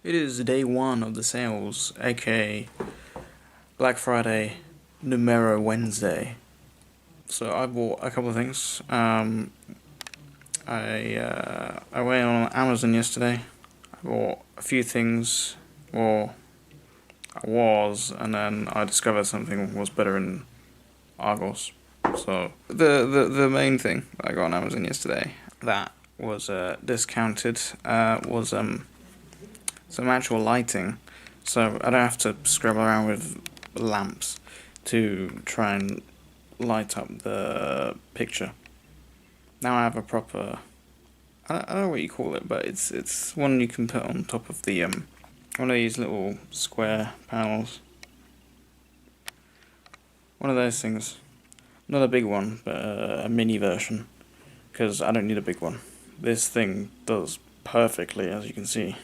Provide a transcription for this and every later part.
It is day one of the sales, aka Black Friday, Numero Wednesday. So I bought a couple of things. I went on Amazon yesterday. I bought a few things, or I was, and then I discovered something was better in Argos. So the main thing that I got on Amazon yesterday that was discounted was some actual lighting, so I don't have to scrub around with lamps to try and light up the picture. Now I have a proper, I don't know what you call it, but it's one you can put on top of the one of these little square panels. One of those things, not a big one, but a mini version, because I don't need a big one. This thing does perfectly, as you can see.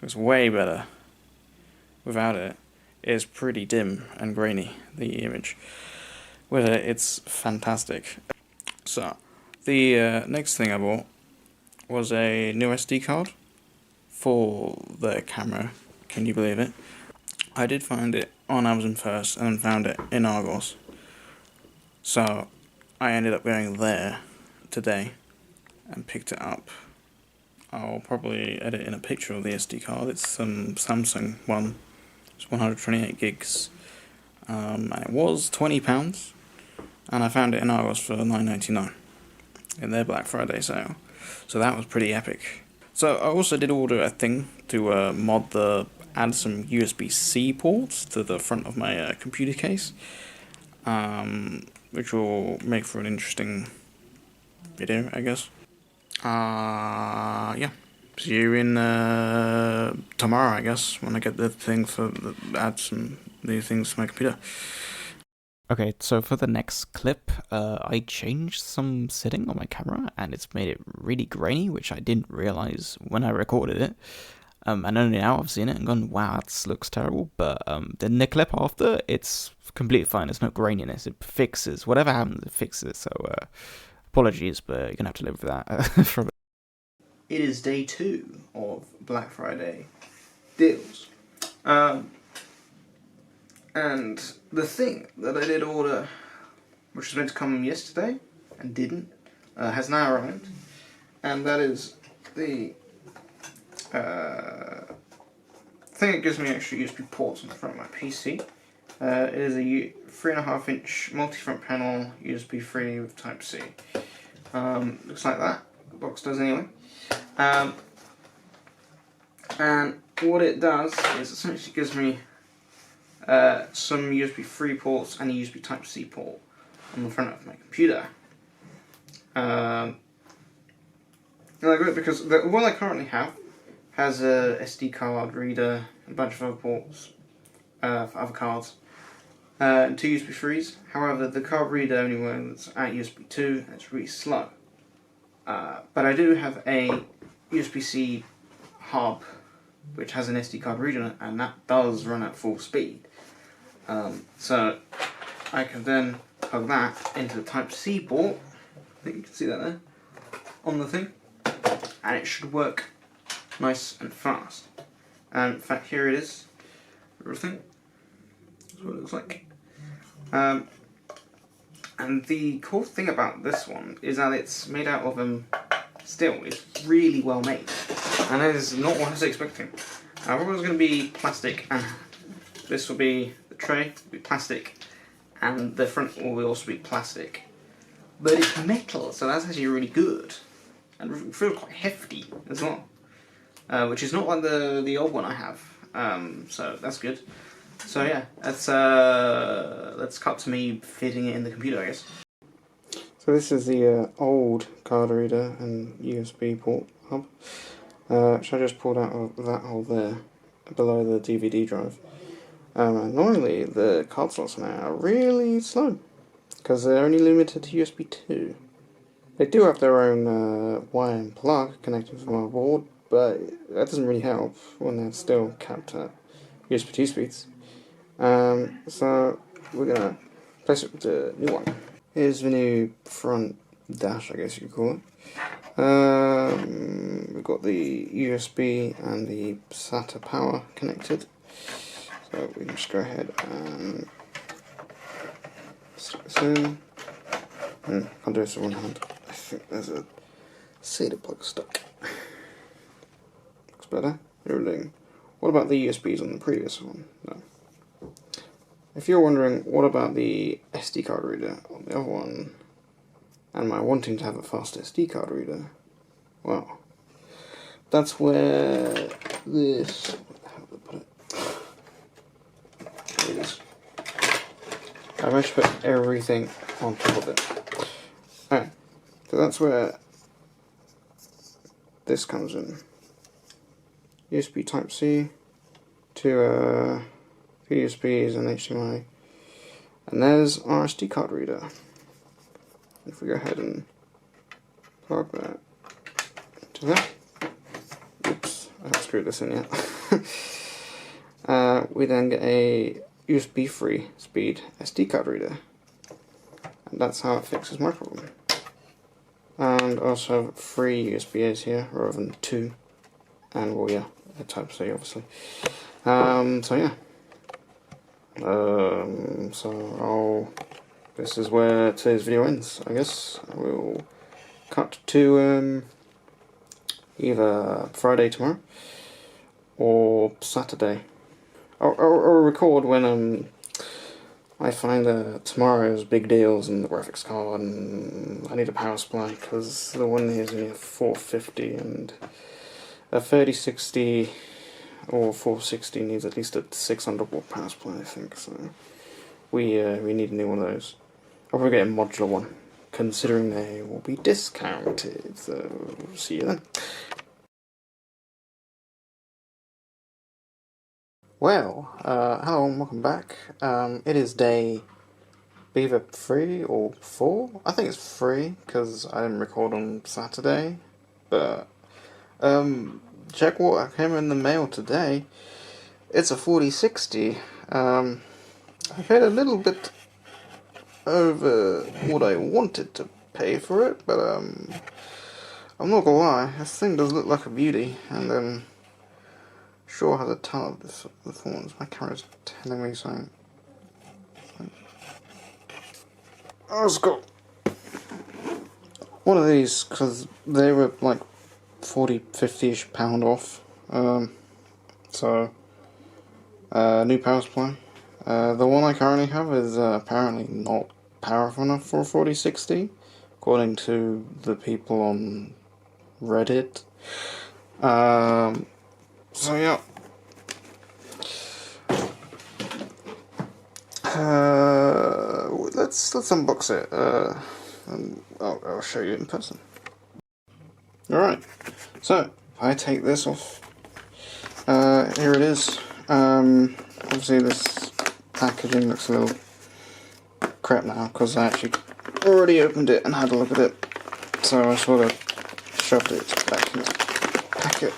It's way better without it. It's pretty dim and grainy, the image. With it, it's fantastic. So, the next thing I bought was a new SD card for the camera. Can you believe it? I did find it on Amazon first and then found it in Argos. So, I ended up going there today and picked it up. I'll probably edit in a picture of the SD card. It's some Samsung one. It's 128 gigs. And it was £20, and I found it in Argos for $9.99 in their Black Friday sale. So that was pretty epic. So I also did order a thing to add some USB-C ports to the front of my computer case, which will make for an interesting video, I guess. Yeah. See you in tomorrow, I guess, when I get the thing add some new things to my computer. Okay, so for the next clip, I changed some setting on my camera, and it's made it really grainy, which I didn't realize when I recorded it. And only now I've seen it and gone, wow, that looks terrible. But then the clip after, it's completely fine. There's no graininess. It fixes whatever happens. It fixes. So apologies, but you're gonna have to live with that for a bit. It is day 2 of Black Friday deals. And the thing that I did order, which was meant to come yesterday and didn't, has now arrived. And that is the thing that gives me extra USB ports on the front of my PC. It is a 3.5-inch multi-front panel, USB 3 with Type-C. Looks like that. The box does anyway. And what it does is essentially gives me some USB 3 ports and a USB Type-C port on the front of my computer. I like it because the one I currently have has a SD card reader, a bunch of other ports for other cards, and 2 USB 3s. However, the card reader only works at USB 2 and it's really slow. But I do have a USB-C hub which has an SD card reader, and that does run at full speed. So I can then plug that into the Type-C port. I think you can see that there on the thing, and it should work nice and fast. And in fact, here it is. Everything. That's what it looks like. And the cool thing about this one is that it's made out of steel. It's really well made, and that is not what I was expecting. I thought it was going to be plastic, and this will be the tray, will be plastic, and the front will also be plastic. But it's metal, so that's actually really good, and it feels quite hefty as well, which is not like the old one I have. So that's good. So yeah, let's cut to me fitting it in the computer, I guess. So this is the old card reader and USB port hub, which I just pulled out of that hole there, below the DVD drive. Normally the card slots now are really slow, because they're only limited to USB 2. They do have their own wire and plug connecting from our board, but that doesn't really help when they're still capped at USB 2 speeds. So we're gonna place it with the new one. Here's the new front dash, I guess you could call it. We've we've got the USB and the SATA power connected. So we can just go ahead and stick this in. Can't do this with one hand. I think there's a SATA plug stuck. Looks better. Everything. What about the USBs on the previous one? No. If you're wondering what about the SD card reader on the other one, and my wanting to have a fast SD card reader, well, that's where this, how do I put it? There it is. I've actually put everything on top of it. Alright, so that's where this comes in. USB Type-C, two USBs and HDMI, and there's our SD card reader. If we go ahead and plug that into that, oops, I haven't screwed this in yet. We then get a USB free speed SD card reader, and that's how it fixes my problem. And also 3 USBs here rather than 2, and well, yeah, a Type-C obviously. So yeah. This is where today's video ends, I guess. We'll cut to either Friday tomorrow or Saturday. I'll record when I find tomorrow's big deals and the graphics card, and I need a power supply because the one here is only a 450 and a 3060 or 460 needs at least a 600 watt power supply, I think. So we need a new one of those. I'll probably get a modular one, considering they will be discounted. So see you then. Well, hello and welcome back. It is day either 3 or 4. I think it's 3 because I didn't record on Saturday. But check what came in the mail today. It's a 4060. I paid a little bit over what I wanted to pay for it, but I'm not gonna lie, this thing does look like a beauty, and sure has a ton of this performance. My camera's telling me something. Let's go. One of these, because they were like 40-50ish pound off. New power supply. The one I currently have is apparently not powerful enough for a 4060, according to the people on Reddit. So yeah. Let's unbox it. And I'll show you in person. Alright, so if I take this off, here it is. Obviously this packaging looks a little crap now because I actually already opened it and had a look at it, so I sort of shoved it back in the packet,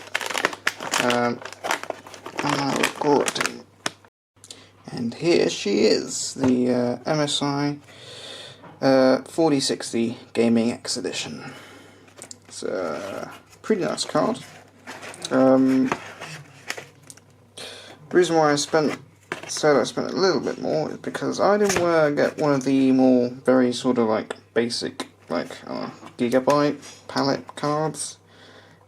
and I'm regretting. And here she is, the MSI 4060 Gaming X Edition. It's a pretty nice card. The reason why I spent a little bit more is because I didn't want to get one of the more very sort of like basic gigabyte palette cards,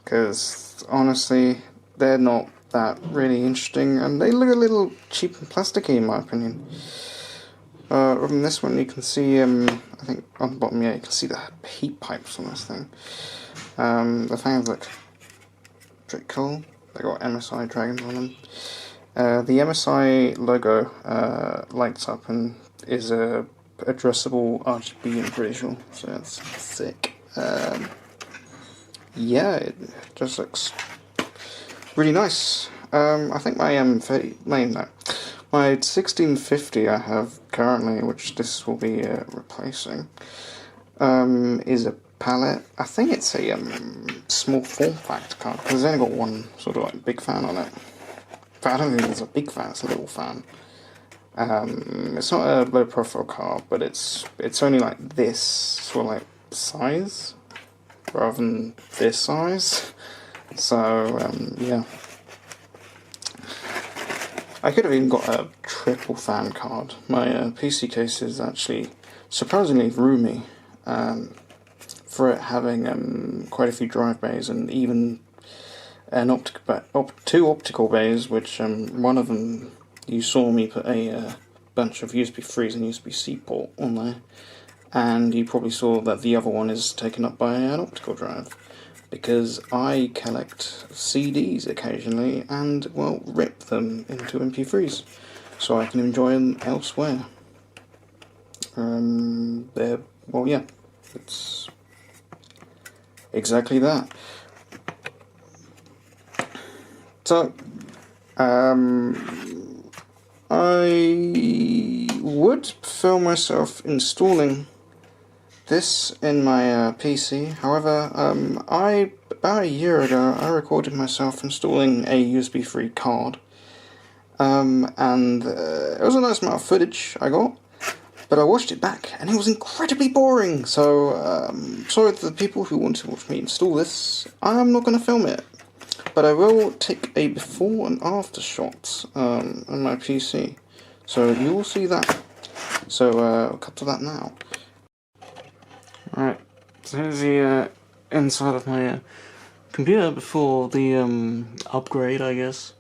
because honestly they're not that really interesting and they look a little cheap and plasticky in my opinion. From this one you can see, I think on the bottom, yeah, you can see the heat pipes on this thing. The fans look pretty cool. They got MSI dragons on them. The MSI logo lights up and is a addressable RGB, I'm pretty sure, so that's sick. Yeah, it just looks really nice. I think my my 1650 I have currently, which this will be replacing, is a palette. I think it's a small form factor card because it's only got one sort of like big fan on it. But I don't think it's a big fan; it's a little fan. It's not a low profile card, but it's only like this sort of like size rather than this size. So, yeah. I could have even got a triple fan card. My PC case is actually surprisingly roomy for it having quite a few drive bays and even an two optical bays, which one of them you saw me put a bunch of USB 3s and USB-C port on there, and you probably saw that the other one is taken up by an optical drive, because I collect CDs occasionally and, well, rip them into MP3s so I can enjoy them elsewhere. Well, yeah, it's exactly that. So, I would film myself installing this in my PC. However, about a year ago, I recorded myself installing a USB 3 card, and it was a nice amount of footage I got, but I watched it back, and it was incredibly boring. So, sorry to the people who want to watch me install this, I'm not going to film it, but I will take a before and after shot on my PC, so you will see that. So, I'll cut to that now. Alright, so here's the inside of my computer before the upgrade, I guess.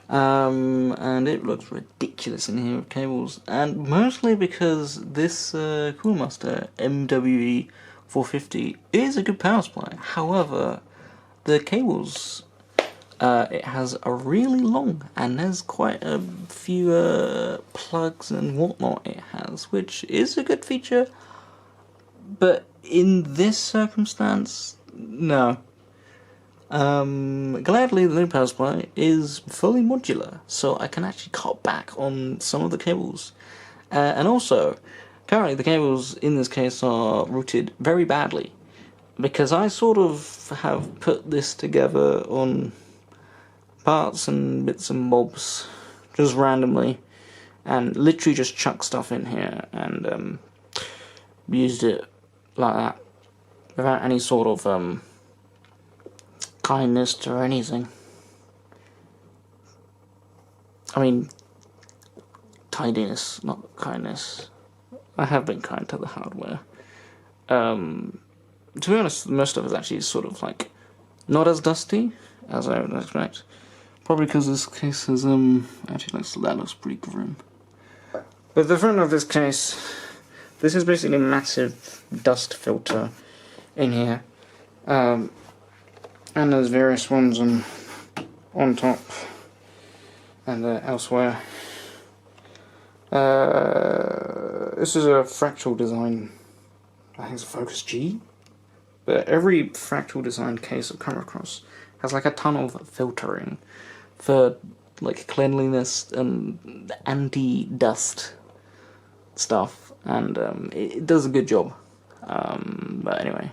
And it looks ridiculous in here with cables, and mostly because this Cooler Master MWE 450 is a good power supply. However, the cables, it has a really long, and there's quite a few plugs and whatnot it has, which is a good feature, but in this circumstance, no. Gladly the new power supply is fully modular, so I can actually cut back on some of the cables. And also, currently the cables in this case are routed very badly, because I sort of have put this together on parts and bits and bobs, just randomly, and literally just chucked stuff in here, and used it like that, without any sort of kindness or anything. I mean, tidiness, not kindness. I have been kind to the hardware. To be honest, most of it actually is sort of like not as dusty as I would expect. Probably because this case is actually that looks pretty grim. But the front of this case, this is basically a massive dust filter in here. And there's various ones on top and elsewhere. This is a fractal design, I think it's a Focus G, but every fractal design case I've come across has like a ton of filtering for like cleanliness and anti-dust stuff, and it does a good job. But anyway,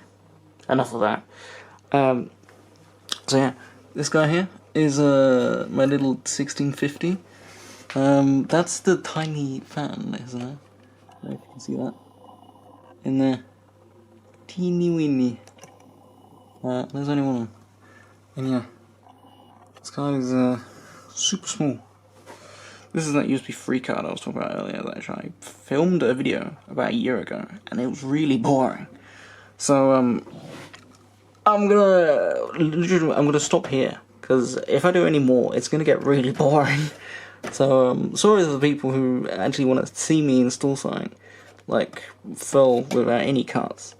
enough of that. So yeah, this guy here is my little 1650. That's the tiny fan, isn't it? I don't know if you can see that. In there. Teeny weeny. There's only one. And yeah, this card is super small. This is that USB 3 card I was talking about earlier that I filmed a video about a year ago, and it was really boring. So I'm gonna stop here, because if I do any more, it's gonna get really boring. So sorry to the people who actually want to see me install something like full without any cuts.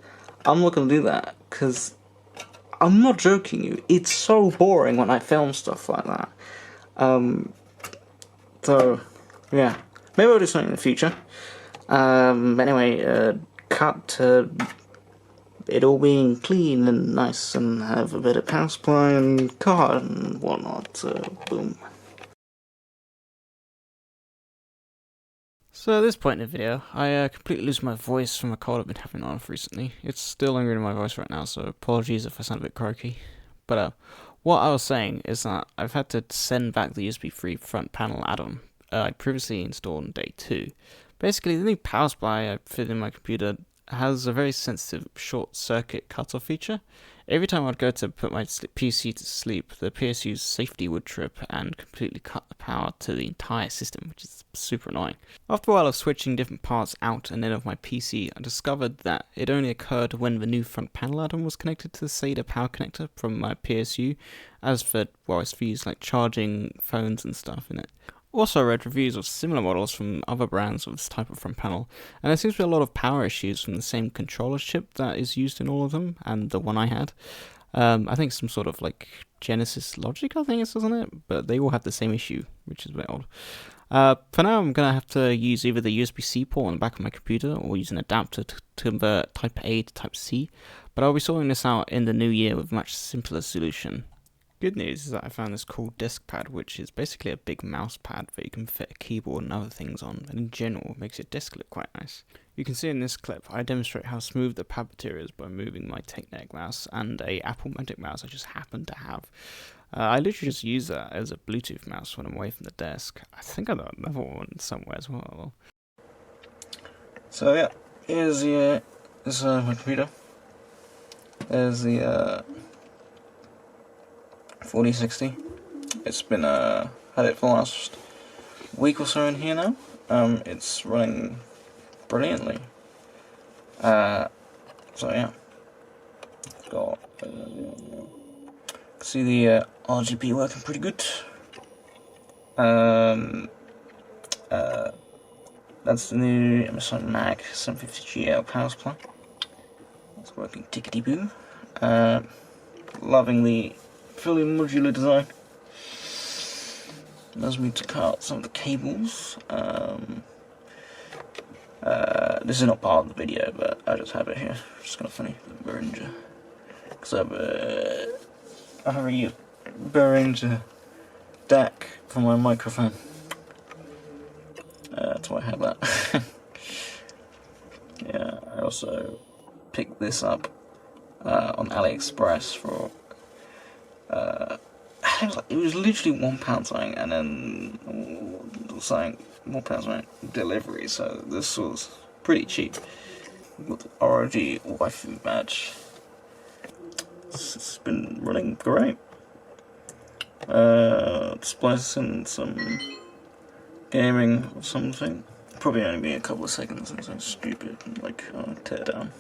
I'm not gonna do that, because I'm not joking you. It's so boring when I film stuff like that. So yeah, maybe I'll do something in the future. Anyway, cut to it all being clean and nice and have a bit of power supply and card and whatnot, so boom. So at this point in the video, I completely lose my voice from a cold I've been having on recently. It's still lingering in my voice right now, so apologies if I sound a bit croaky. But what I was saying is that I've had to send back the USB 3 front panel add-on I previously installed on day 2. Basically, the new power supply I fit in my computer has a very sensitive short circuit cutoff feature. Every time I'd go to put my PC to sleep, the PSU's safety would trip and completely cut the power to the entire system, which is super annoying. After a while of switching different parts out and in of my PC, I discovered that it only occurred when the new front panel add-on was connected to the SATA power connector from my PSU, as for, well, it's for use like charging phones and stuff in it. Also, I read reviews of similar models from other brands with this type of front panel, and there seems to be a lot of power issues from the same controller chip that is used in all of them, and the one I had. I think some sort of like Genesis Logic, I think it says on it, but they all have the same issue, which is a bit odd. For now, I'm going to have to use either the USB-C port on the back of my computer or use an adapter to convert Type A to Type C, but I'll be sorting this out in the new year with a much simpler solution. Good news is that I found this cool desk pad, which is basically a big mouse pad that you can fit a keyboard and other things on, and in general makes your desk look quite nice. You can see in this clip I demonstrate how smooth the pad material is by moving my Technic mouse and a Apple Magic mouse I just happen to have. I literally just use that as a Bluetooth mouse when I'm away from the desk. I think I've got another one somewhere as well. So yeah, here's the this is my computer. There's the 4060. It's been had it for the last week or so in here now. It's running brilliantly. So yeah, got see the RGB working pretty good. That's the new MSI Mag 750GL power supply. It's working tickety boo. Loving the fully modular design. Allows me to cut out some of the cables. This is not part of the video, but I just have it here. It's kind of funny, the Behringer. Because I have a Behringer DAC for my microphone. That's why I have that. Yeah, I also picked this up on AliExpress for it was literally £1 something, and then something £1 something delivery. So this was pretty cheap. Got the ROG waifu badge. It's been running great. Splicing some gaming or something. Probably only be a couple of seconds. Something stupid like tear down.